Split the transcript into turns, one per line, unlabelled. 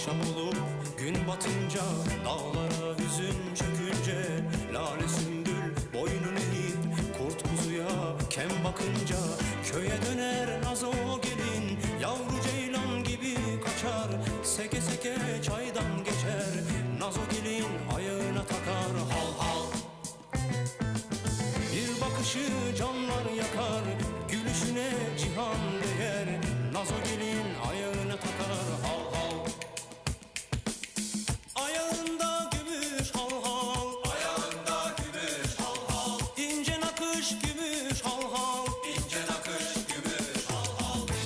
Akşam olup gün batınca, dağlara hüzün çökünce, lale sümbül boynunu eğip kurt kuzuya kem bakınca, köye döner nazo gelin, yavru ceylan gibi kaçar, seke seke çaydan geçer, nazo gelin ayağına takar hal hal. Bir bakışı canlar yakar, gülüşüne cihan değer, nazo gelin ayağına takar hal.